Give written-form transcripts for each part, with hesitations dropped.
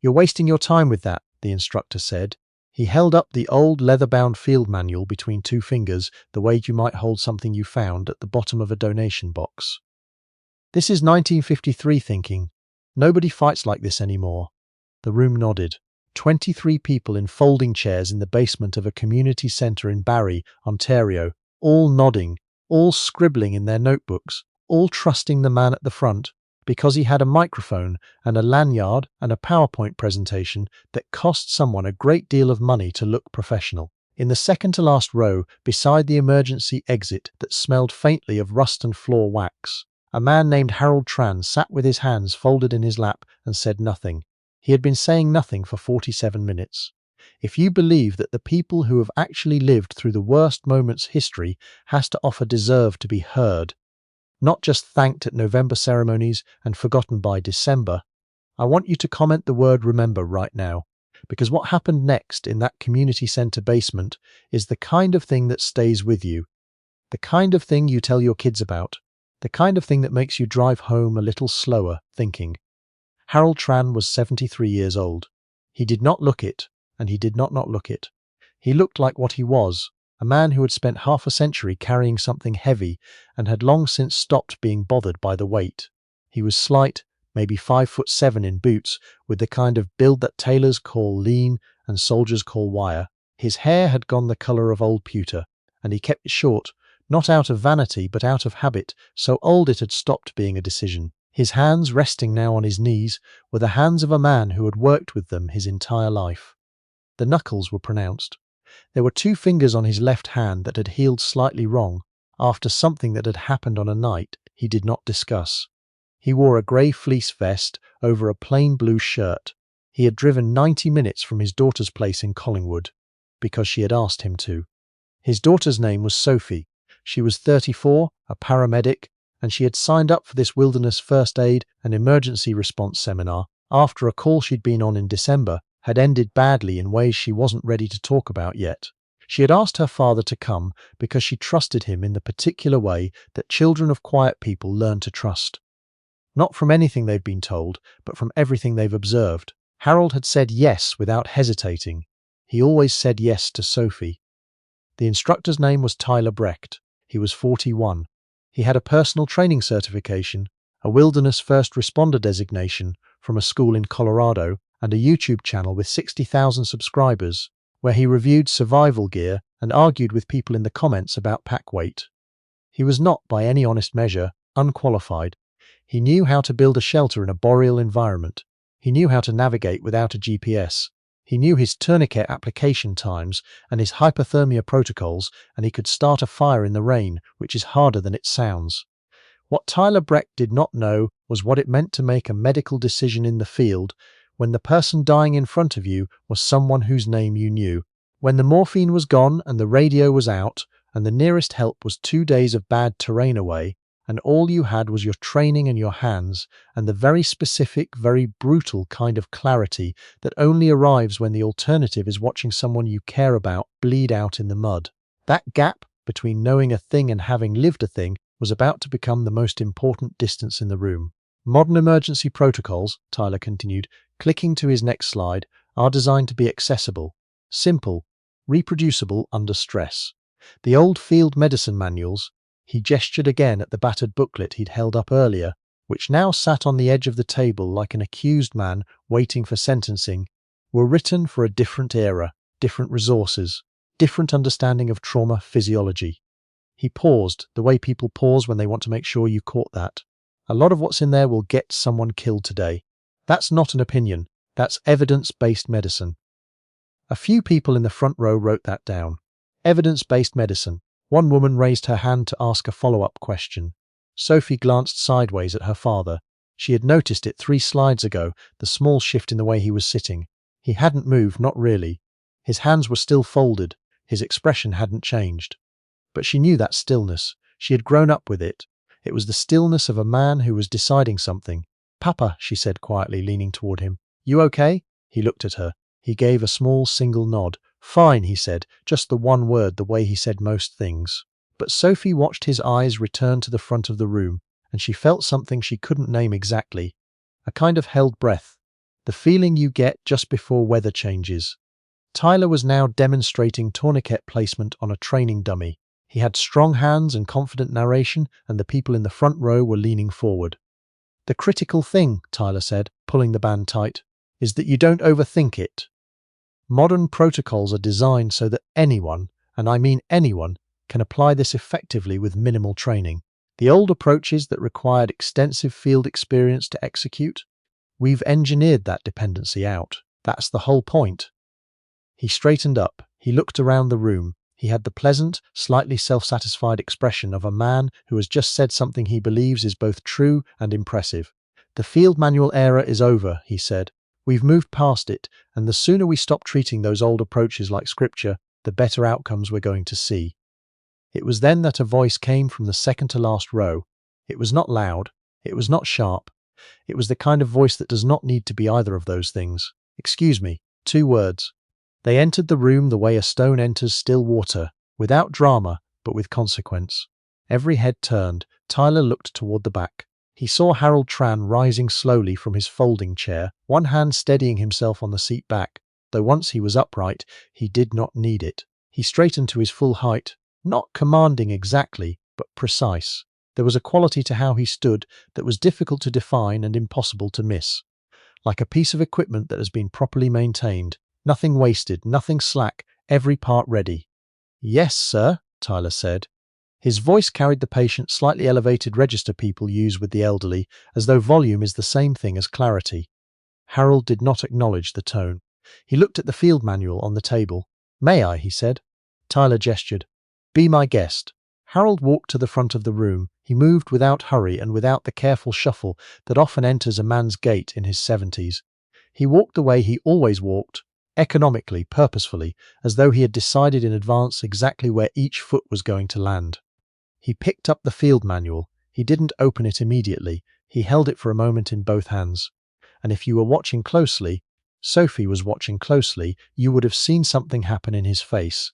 "You're wasting your time with that," the instructor said. He held up the old leather-bound field manual between two fingers, the way you might hold something you found at the bottom of a donation box. "This is 1953 thinking. Nobody fights like this anymore." The room nodded. 23 people in folding chairs in the basement of a community centre in Barrie, Ontario, all nodding, all scribbling in their notebooks, all trusting the man at the front, because he had a microphone and a lanyard and a PowerPoint presentation that cost someone a great deal of money to look professional. In the second to last row, beside the emergency exit that smelled faintly of rust and floor wax, a man named Harold Tran sat with his hands folded in his lap and said nothing. He had been saying nothing for 47 minutes. If you believe that the people who have actually lived through the worst moments history has to offer deserve to be heard, not just thanked at November ceremonies and forgotten by December, I want you to comment the word remember right now, because what happened next in that community centre basement is the kind of thing that stays with you, the kind of thing you tell your kids about, the kind of thing that makes you drive home a little slower thinking. Harold Tran was 73 years old. He did not look it, and he did not look it. He looked like what he was, a man who had spent half a century carrying something heavy and had long since stopped being bothered by the weight. He was slight, maybe 5'7" in boots, with the kind of build that tailors call lean and soldiers call wire. His hair had gone the colour of old pewter, and he kept it short, not out of vanity but out of habit, so old it had stopped being a decision. His hands, resting now on his knees, were the hands of a man who had worked with them his entire life. The knuckles were pronounced. There were 2 fingers on his left hand that had healed slightly wrong after something that had happened on a night he did not discuss. He wore a grey fleece vest over a plain blue shirt. He had driven 90 minutes from his daughter's place in Collingwood, because she had asked him to. His daughter's name was Sophie. She was 34, a paramedic, and she had signed up for this wilderness first aid and emergency response seminar after a call she'd been on in December had ended badly in ways she wasn't ready to talk about yet. She had asked her father to come because she trusted him in the particular way that children of quiet people learn to trust. Not from anything they've been told, but from everything they've observed. Harold had said yes without hesitating. He always said yes to Sophie. The instructor's name was Tyler Brecht. He was 41. He had a personal training certification, a wilderness first responder designation from a school in Colorado, and a YouTube channel with 60,000 subscribers, where he reviewed survival gear and argued with people in the comments about pack weight. He was not, by any honest measure, unqualified. He knew how to build a shelter in a boreal environment. He knew how to navigate without a GPS. He knew his tourniquet application times and his hypothermia protocols, and he could start a fire in the rain, which is harder than it sounds. What Tyler Brecht did not know was what it meant to make a medical decision in the field when the person dying in front of you was someone whose name you knew. When the morphine was gone and the radio was out, and the nearest help was 2 days of bad terrain away, and all you had was your training and your hands, and the very specific, very brutal kind of clarity that only arrives when the alternative is watching someone you care about bleed out in the mud. That gap between knowing a thing and having lived a thing was about to become the most important distance in the room. Modern emergency protocols, Tyler continued, clicking to his next slide, are designed to be accessible, simple, reproducible under stress. The old field medicine manuals, he gestured again at the battered booklet he'd held up earlier, which now sat on the edge of the table like an accused man waiting for sentencing, were written for a different era, different resources, different understanding of trauma physiology. He paused, the way people pause when they want to make sure you caught that. A lot of what's in there will get someone killed today. That's not an opinion. That's evidence-based medicine. A few people in the front row wrote that down. Evidence-based medicine. One woman raised her hand to ask a follow-up question. Sophie glanced sideways at her father. She had noticed it 3 slides ago, the small shift in the way he was sitting. He hadn't moved, not really. His hands were still folded. His expression hadn't changed. But she knew that stillness. She had grown up with it. It was the stillness of a man who was deciding something. "Papa," she said quietly, leaning toward him. "You okay?" He looked at her. He gave a small single nod. "Fine," he said, just the one word, the way he said most things. But Sophie watched his eyes return to the front of the room, and she felt something she couldn't name exactly. A kind of held breath. The feeling you get just before weather changes. Tyler was now demonstrating tourniquet placement on a training dummy. He had strong hands and confident narration, and the people in the front row were leaning forward. The critical thing, Tyler said, pulling the band tight, is that you don't overthink it. Modern protocols are designed so that anyone, and I mean anyone, can apply this effectively with minimal training. The old approaches that required extensive field experience to execute, we've engineered that dependency out. That's the whole point. He straightened up. He looked around the room. He had the pleasant, slightly self-satisfied expression of a man who has just said something he believes is both true and impressive. The field manual era is over, he said. We've moved past it, and the sooner we stop treating those old approaches like scripture, the better outcomes we're going to see. It was then that a voice came from the second to last row. It was not loud. It was not sharp. It was the kind of voice that does not need to be either of those things. Excuse me, 2 words. They entered the room the way a stone enters still water, without drama, but with consequence. Every head turned. Tyler looked toward the back. He saw Harold Tran rising slowly from his folding chair, one hand steadying himself on the seat back. Though once he was upright, he did not need it. He straightened to his full height, not commanding exactly, but precise. There was a quality to how he stood that was difficult to define and impossible to miss. Like a piece of equipment that has been properly maintained. Nothing wasted, nothing slack, every part ready. "Yes, sir," Tyler said. His voice carried the patient, slightly elevated register people use with the elderly, as though volume is the same thing as clarity. Harold did not acknowledge the tone. He looked at the field manual on the table. "May I?" he said. Tyler gestured. "Be my guest." Harold walked to the front of the room. He moved without hurry and without the careful shuffle that often enters a man's gait in his 70s. He walked the way he always walked, economically, purposefully, as though he had decided in advance exactly where each foot was going to land. He picked up the field manual. He didn't open it immediately. He held it for a moment in both hands. And if you were watching closely, Sophie was watching closely, you would have seen something happen in his face.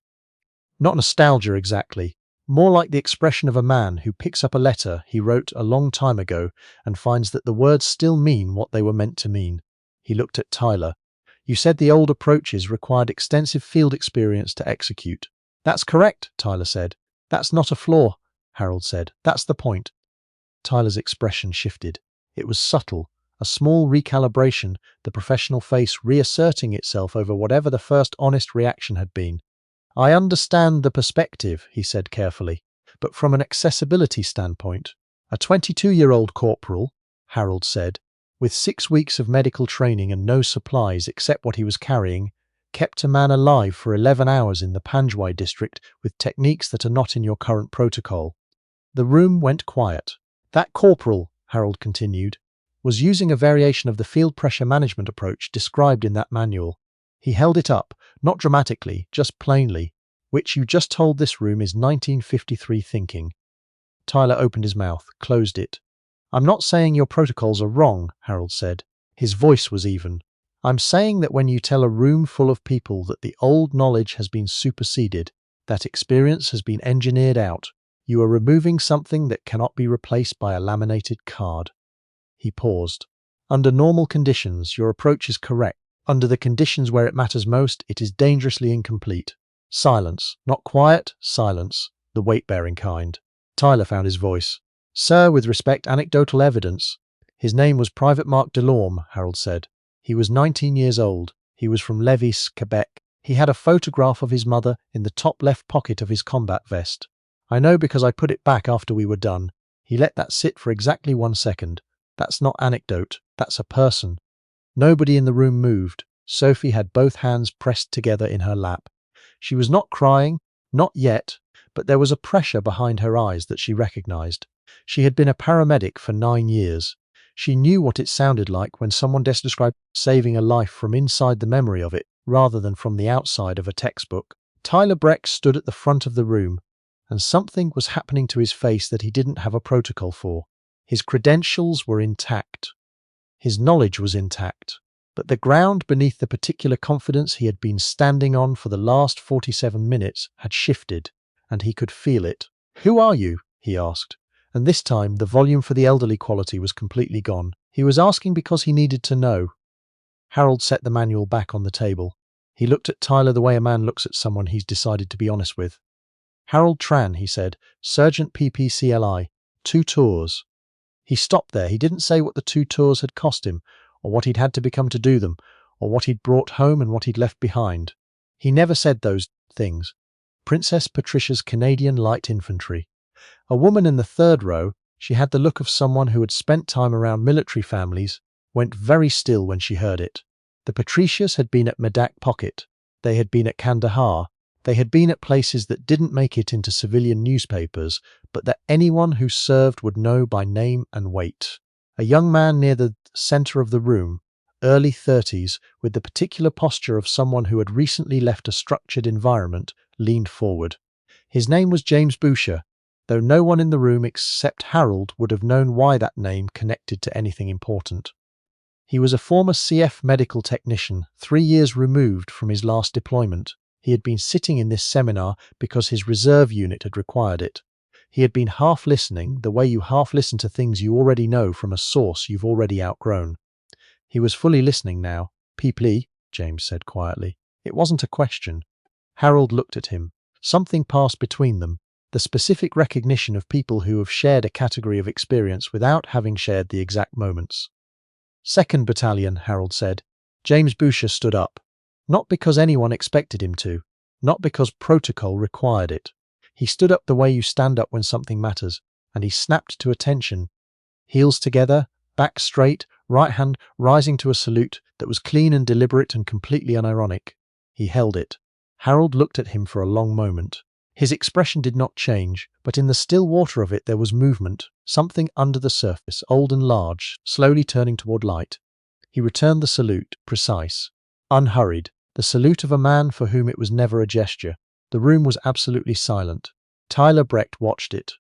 Not nostalgia exactly, more like the expression of a man who picks up a letter he wrote a long time ago and finds that the words still mean what they were meant to mean. He looked at Tyler. "You said the old approaches required extensive field experience to execute." "That's correct," Tyler said. "That's not a flaw," Harold said. "That's the point." Tyler's expression shifted. It was subtle, a small recalibration, the professional face reasserting itself over whatever the first honest reaction had been. "I understand the perspective," he said carefully, "but from an accessibility standpoint, a 22-year-old corporal," Harold said, "with 6 weeks of medical training and no supplies except what he was carrying, kept a man alive for 11 hours in the Panjwai district with techniques that are not in your current protocol." The room went quiet. "That corporal," Harold continued, "was using a variation of the field pressure management approach described in that manual. He held it up, not dramatically, just plainly, which you just told this room is 1953 thinking." Tyler opened his mouth, closed it. "I'm not saying your protocols are wrong," Harold said. His voice was even. "I'm saying that when you tell a room full of people that the old knowledge has been superseded, that experience has been engineered out, you are removing something that cannot be replaced by a laminated card." He paused. "Under normal conditions, your approach is correct. Under the conditions where it matters most, it is dangerously incomplete." Silence. Not quiet, silence. The weight-bearing kind. Tyler found his voice. "Sir, with respect, anecdotal evidence." "His name was Private Mark Delorme," Harold said. "He was 19 years old. He was from Lévis, Quebec. He had a photograph of his mother in the top left pocket of his combat vest. I know because I put it back after we were done. He let that sit for exactly 1 second. That's not anecdote. That's a person." Nobody in the room moved. Sophie had both hands pressed together in her lap. She was not crying, not yet, but there was a pressure behind her eyes that she recognized. She had been a paramedic for 9 years. She knew what it sounded like when someone described saving a life from inside the memory of it, rather than from the outside of a textbook. Tyler Breck stood at the front of the room, and something was happening to his face that he didn't have a protocol for. His credentials were intact. His knowledge was intact, but the ground beneath the particular confidence he had been standing on for the last 47 minutes had shifted, and he could feel it. "Who are you?" he asked, and this time the volume for the elderly quality was completely gone. He was asking because he needed to know. Harold set the manual back on the table. He looked at Tyler the way a man looks at someone he's decided to be honest with. Harold Tran, he said, Sergeant PPCLI, 2 tours. He stopped there. He didn't say what the 2 tours had cost him, or what he'd had to become to do them, or what he'd brought home and what he'd left behind. He never said those things. Princess Patricia's Canadian Light Infantry. A woman in the 3rd row, she had the look of someone who had spent time around military families, went very still when she heard it. The Patricias had been at Medak Pocket. They had been at Kandahar. They had been at places that didn't make it into civilian newspapers, but that anyone who served would know by name and weight. A young man near the center of the room, early 30s, with the particular posture of someone who had recently left a structured environment, leaned forward. His name was James Boucher, though no one in the room except Harold would have known why that name connected to anything important. He was a former CF medical technician, 3 years removed from his last deployment. He had been sitting in this seminar because his reserve unit had required it. He had been half listening, the way you half listen to things you already know from a source you've already outgrown. He was fully listening now. PPCLI, James said quietly. It wasn't a question. Harold looked at him. Something passed between them, the specific recognition of people who have shared a category of experience without having shared the exact moments. 2nd Battalion, Harold said. James Boucher stood up. Not because anyone expected him to, not because protocol required it. He stood up the way you stand up when something matters, and he snapped to attention. Heels together, back straight, right hand rising to a salute that was clean and deliberate and completely unironic. He held it. Harold looked at him for a long moment. His expression did not change, but in the still water of it there was movement, something under the surface, old and large, slowly turning toward light. He returned the salute, precise, unhurried, the salute of a man for whom it was never a gesture. The room was absolutely silent. Tyler Brecht watched it.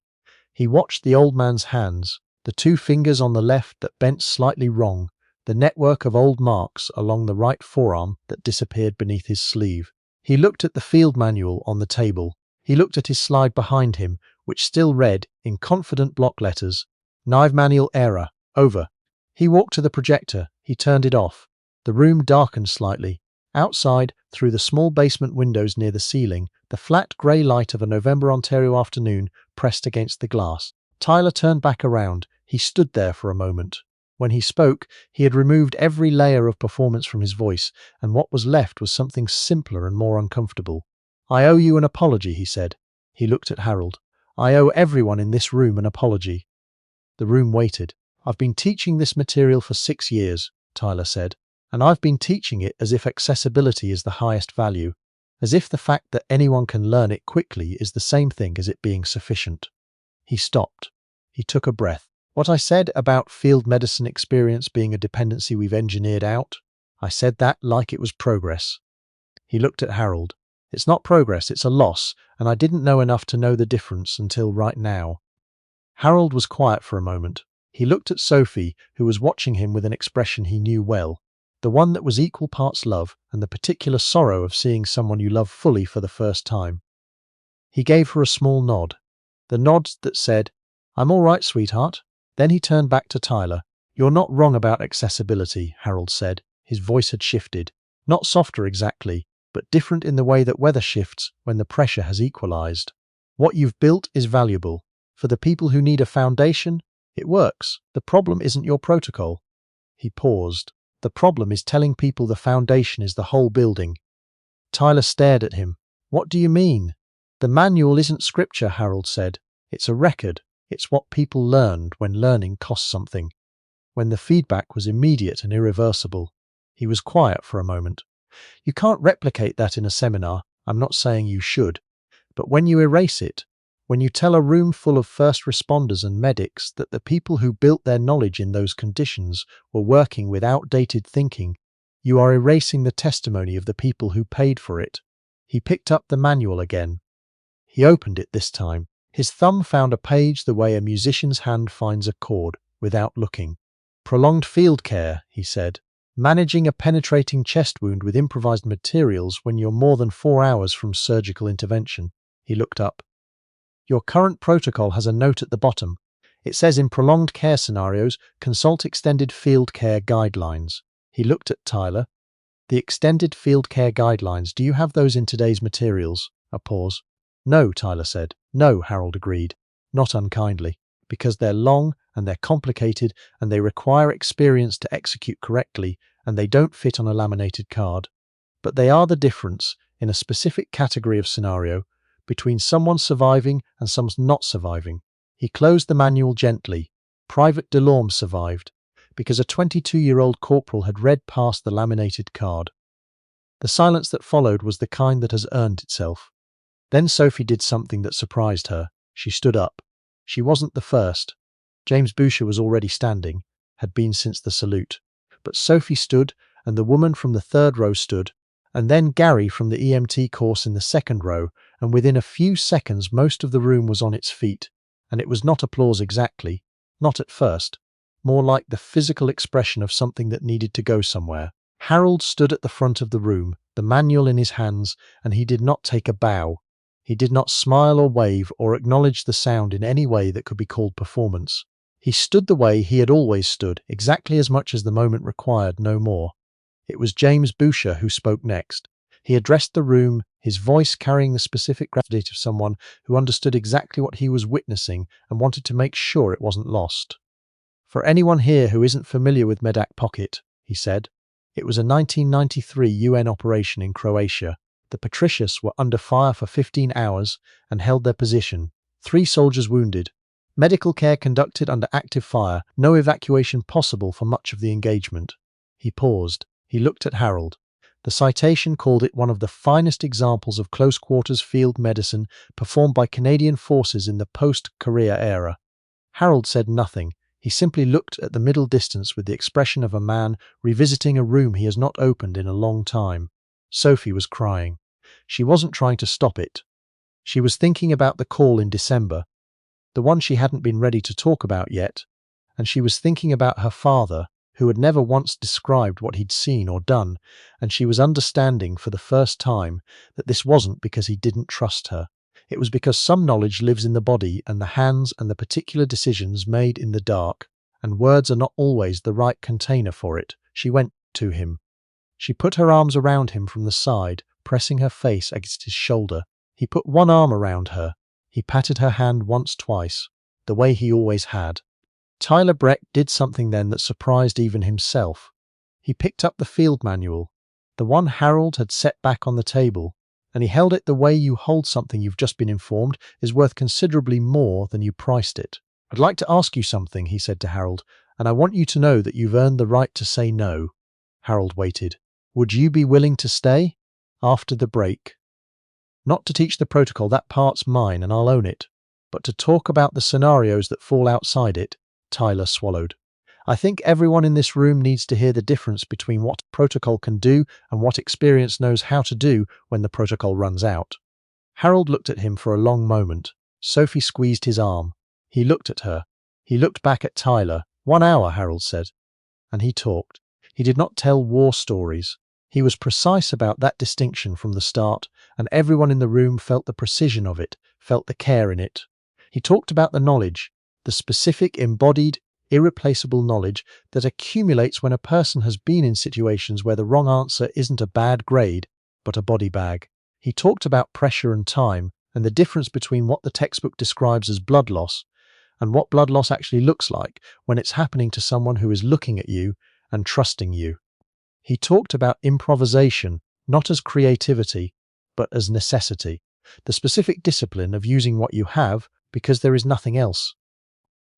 He watched the old man's hands, the 2 fingers on the left that bent slightly wrong, the network of old marks along the right forearm that disappeared beneath his sleeve. He looked at the field manual on the table. He looked at his slide behind him, which still read, in confident block letters, Knife manual error, over. He walked to the projector. He turned it off. The room darkened slightly. Outside, through the small basement windows near the ceiling, the flat grey light of a November Ontario afternoon pressed against the glass. Tyler turned back around. He stood there for a moment. When he spoke, he had removed every layer of performance from his voice, and what was left was something simpler and more uncomfortable. I owe you an apology, he said. He looked at Harold. I owe everyone in this room an apology. The room waited. I've been teaching this material for 6 years, Tyler said, and I've been teaching it as if accessibility is the highest value, as if the fact that anyone can learn it quickly is the same thing as it being sufficient. He stopped. He took a breath. What I said about field medicine experience being a dependency we've engineered out, I said that like it was progress. He looked at Harold. It's not progress, it's a loss, and I didn't know enough to know the difference until right now. Harold was quiet for a moment. He looked at Sophie, who was watching him with an expression he knew well, the one that was equal parts love and the particular sorrow of seeing someone you love fully for the first time. He gave her a small nod, the nod that said, I'm all right, sweetheart. Then he turned back to Tyler. You're not wrong about accessibility, Harold said. His voice had shifted. Not softer exactly, but different in the way that weather shifts when the pressure has equalized. What you've built is valuable. For the people who need a foundation, it works. The problem isn't your protocol. He paused. The problem is telling people the foundation is the whole building. Tyler stared at him. What do you mean? The manual isn't scripture, Harold said. It's a record. It's what people learned when learning cost something. When the feedback was immediate and irreversible. He was quiet for a moment. You can't replicate that in a seminar. I'm not saying you should. But when you erase it, when you tell a room full of first responders and medics that the people who built their knowledge in those conditions were working with outdated thinking, you are erasing the testimony of the people who paid for it. He picked up the manual again. He opened it this time. His thumb found a page the way a musician's hand finds a chord, without looking. Prolonged field care, he said. Managing a penetrating chest wound with improvised materials when you're more than 4 hours from surgical intervention. He looked up. Your current protocol has a note at the bottom. It says in prolonged care scenarios, consult extended field care guidelines. He looked at Tyler. The extended field care guidelines, do you have those in today's materials? A pause. No, Tyler said. No, Harold agreed, not unkindly, because they're long and they're complicated and they require experience to execute correctly and they don't fit on a laminated card. But they are the difference, in a specific category of scenario, between someone surviving and someone not surviving. He closed the manual gently. Private Delorme survived, because a 22-year-old corporal had read past the laminated card. The silence that followed was the kind that has earned itself. Then Sophie did something that surprised her. She stood up. She wasn't the first. James Boucher was already standing, had been since the salute. But Sophie stood, and the woman from the third row stood, and then Gary from the EMT course in the second row, and within a few seconds most of the room was on its feet. And it was not applause exactly, not at first, more like the physical expression of something that needed to go somewhere. Harold stood at the front of the room, the manual in his hands, and he did not take a bow. He did not smile or wave or acknowledge the sound in any way that could be called performance. He stood the way he had always stood, exactly as much as the moment required, no more. It was James Boucher who spoke next. He addressed the room, his voice carrying the specific gravity of someone who understood exactly what he was witnessing and wanted to make sure it wasn't lost. For anyone here who isn't familiar with Medak Pocket, he said, it was a 1993 UN operation in Croatia. The Patricias were under fire for 15 hours and held their position. 3 soldiers wounded. Medical care conducted under active fire. No evacuation possible for much of the engagement. He paused. He looked at Harold. The citation called it one of the finest examples of close-quarters field medicine performed by Canadian forces in the post-Korea era. Harold said nothing. He simply looked at the middle distance with the expression of a man revisiting a room he has not opened in a long time. Sophie was crying. She wasn't trying to stop it. She was thinking about the call in December, the one she hadn't been ready to talk about yet, and she was thinking about her father, who had never once described what he'd seen or done, and she was understanding for the first time that this wasn't because he didn't trust her. It was because some knowledge lives in the body and the hands and the particular decisions made in the dark, and words are not always the right container for it. She went to him. She put her arms around him from the side, pressing her face against his shoulder. He put one arm around her. He patted her hand once, twice, the way he always had. Tyler Breck did something then that surprised even himself. He picked up the field manual, the one Harold had set back on the table, and he held it the way you hold something you've just been informed is worth considerably more than you priced it. I'd like to ask you something, he said to Harold, and I want you to know that you've earned the right to say no. Harold waited. Would you be willing to stay? After the break. Not to teach the protocol, that part's mine and I'll own it, but to talk about the scenarios that fall outside it. Tyler swallowed. I think everyone in this room needs to hear the difference between what protocol can do and what experience knows how to do when the protocol runs out. Harold looked at him for a long moment. Sophie squeezed his arm. He looked at her. He looked back at Tyler. 1 hour, Harold said. And he talked. He did not tell war stories. He was precise about that distinction from the start, and everyone in the room felt the precision of it, felt the care in it. He talked about the knowledge, the specific, embodied, irreplaceable knowledge that accumulates when a person has been in situations where the wrong answer isn't a bad grade, but a body bag. He talked about pressure and time, and the difference between what the textbook describes as blood loss and what blood loss actually looks like when it's happening to someone who is looking at you and trusting you. He talked about improvisation, not as creativity, but as necessity, the specific discipline of using what you have because there is nothing else.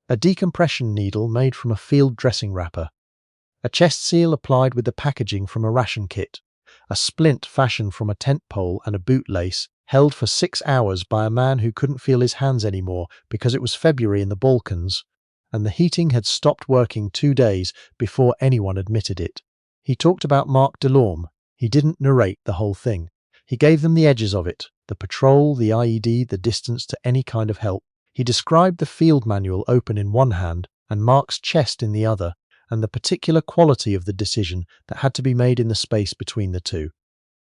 A decompression needle made from a field dressing wrapper, a chest seal applied with the packaging from a ration kit, a splint fashioned from a tent pole and a boot lace, held for 6 hours by a man who couldn't feel his hands anymore because it was February in the Balkans, and the heating had stopped working 2 days before anyone admitted it. He talked about Mark Delorme. He didn't narrate the whole thing. He gave them the edges of it, the patrol, the IED, the distance to any kind of help. He described the field manual open in one hand and Mark's chest in the other, and the particular quality of the decision that had to be made in the space between the two.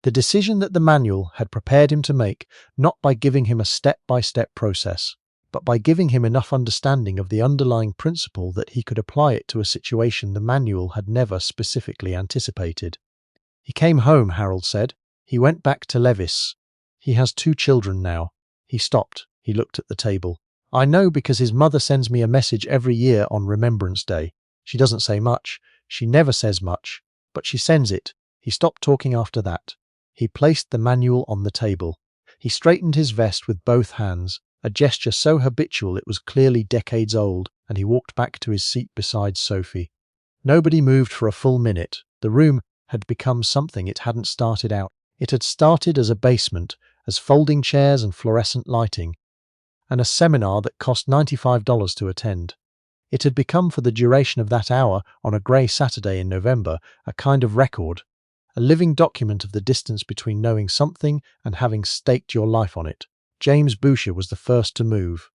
The decision that the manual had prepared him to make, not by giving him a step-by-step process, but by giving him enough understanding of the underlying principle that he could apply it to a situation the manual had never specifically anticipated. He came home, Harold said. He went back to Levis. He has 2 children now. He stopped. He looked at the table. I know because his mother sends me a message every year on Remembrance Day. She doesn't say much. She never says much, but she sends it. He stopped talking after that. He placed the manual on the table. He straightened his vest with both hands, a gesture so habitual it was clearly decades old, and he walked back to his seat beside Sophie. Nobody moved for a full minute. The room had become something it hadn't started out. It had started as a basement, as folding chairs and fluorescent lighting, and a seminar that cost $95 to attend. It had become, for the duration of that hour on a grey Saturday in November, a kind of record, a living document of the distance between knowing something and having staked your life on it. James Boucher was the first to move.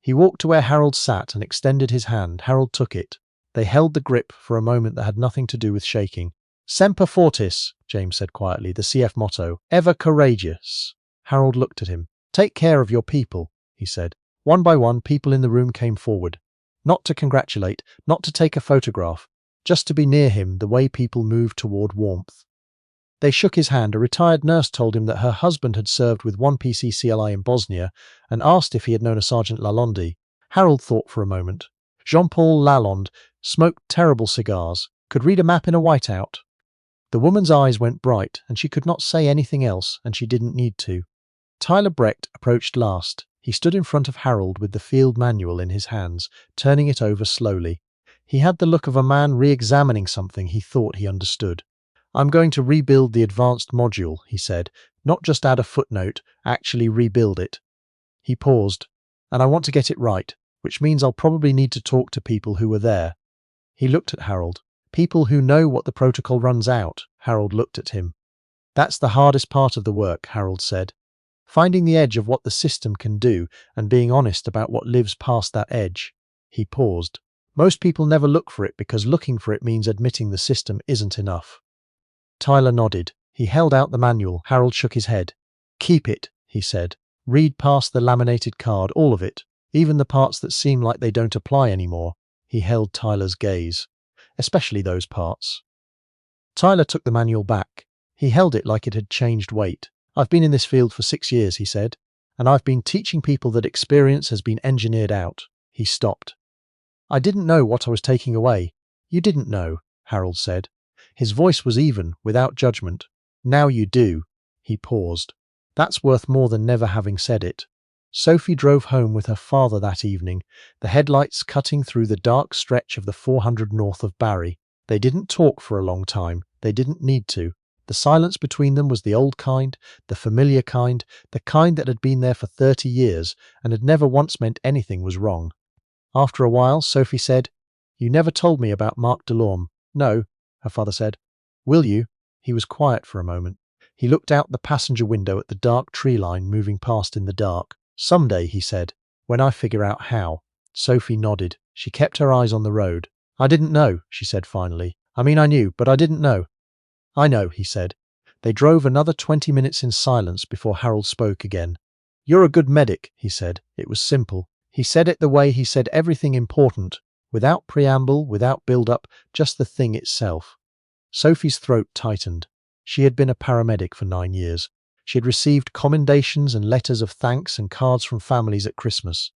He walked to where Harold sat and extended his hand. Harold took it. They held the grip for a moment that had nothing to do with shaking. Semper Fortis, James said quietly, the CF motto, ever courageous. Harold looked at him. Take care of your people, he said. One by one, people in the room came forward. Not to congratulate, not to take a photograph, just to be near him the way people move toward warmth. They shook his hand. A retired nurse told him that her husband had served with 1 PPCLI in Bosnia and asked if he had known a Sergeant Lalonde. Harold thought for a moment. Jean-Paul Lalonde smoked terrible cigars, could read a map in a whiteout. The woman's eyes went bright, and she could not say anything else, and she didn't need to. Tyler Brecht approached last. He stood in front of Harold with the field manual in his hands, turning it over slowly. He had the look of a man re-examining something he thought he understood. I'm going to rebuild the advanced module, he said, not just add a footnote, actually rebuild it. He paused. And I want to get it right, which means I'll probably need to talk to people who were there. He looked at Harold. People who know what the protocol runs out. Harold looked at him. That's the hardest part of the work, Harold said. Finding the edge of what the system can do and being honest about what lives past that edge. He paused. Most people never look for it because looking for it means admitting the system isn't enough. Tyler nodded. He held out the manual. Harold shook his head. Keep it, he said. Read past the laminated card, all of it, even the parts that seem like they don't apply anymore. He held Tyler's gaze. Especially those parts. Tyler took the manual back. He held it like it had changed weight. I've been in this field for 6 years, he said, and I've been teaching people that experience has been engineered out. He stopped. I didn't know what I was taking away. You didn't know, Harold said. His voice was even, without judgment. Now you do. He paused. That's worth more than never having said it. Sophie drove home with her father that evening, the headlights cutting through the dark stretch of the 400 north of Barrie. They didn't talk for a long time. They didn't need to. The silence between them was the old kind, the familiar kind, the kind that had been there for 30 years and had never once meant anything was wrong. After a while, Sophie said, You never told me about Marc Delorme. No, her father said. Will you? He was quiet for a moment. He looked out the passenger window at the dark tree line moving past in the dark. Someday, he said, when I figure out how. Sophie nodded. She kept her eyes on the road. I didn't know, she said finally. I mean, I knew, but I didn't know. I know, he said. They drove another 20 minutes in silence before Harold spoke again. You're a good medic, he said. It was simple. He said it the way he said everything important, without preamble, without build-up, just the thing itself. Sophie's throat tightened. She had been a paramedic for 9 years. She had received commendations and letters of thanks and cards from families at Christmas.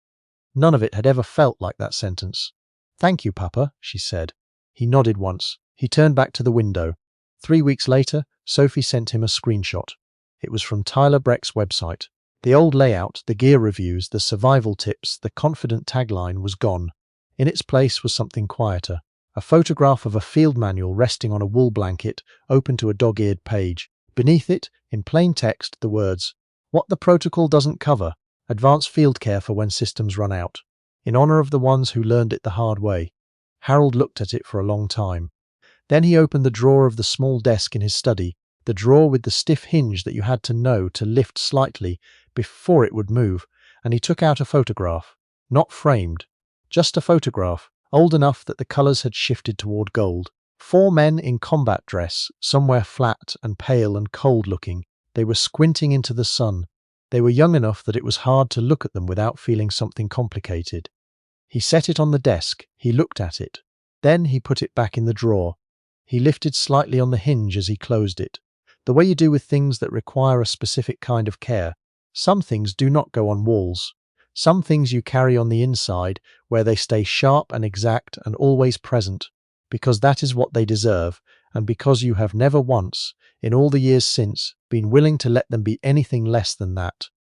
None of it had ever felt like that sentence. Thank you, Papa, she said. He nodded once. He turned back to the window. 3 weeks later, Sophie sent him a screenshot. It was from Tyler Brecht's website. The old layout, the gear reviews, the survival tips, the confident tagline was gone. In its place was something quieter. A photograph of a field manual resting on a wool blanket, open to a dog-eared page. Beneath it, in plain text, the words, What the protocol doesn't cover, advanced field care for when systems run out. In honor of the ones who learned it the hard way. Harold looked at it for a long time. Then he opened the drawer of the small desk in his study, the drawer with the stiff hinge that you had to know to lift slightly before it would move, and he took out a photograph. Not framed. Just a photograph, old enough that the colors had shifted toward gold. 4 men in combat dress, somewhere flat and pale and cold-looking. They were squinting into the sun. They were young enough that it was hard to look at them without feeling something complicated. He set it on the desk, he looked at it. Then he put it back in the drawer. He lifted slightly on the hinge as he closed it. The way you do with things that require a specific kind of care. Some things do not go on walls. Some things you carry on the inside, where they stay sharp and exact and always present, because that is what they deserve, and because you have never once, in all the years since, been willing to let them be anything less than that.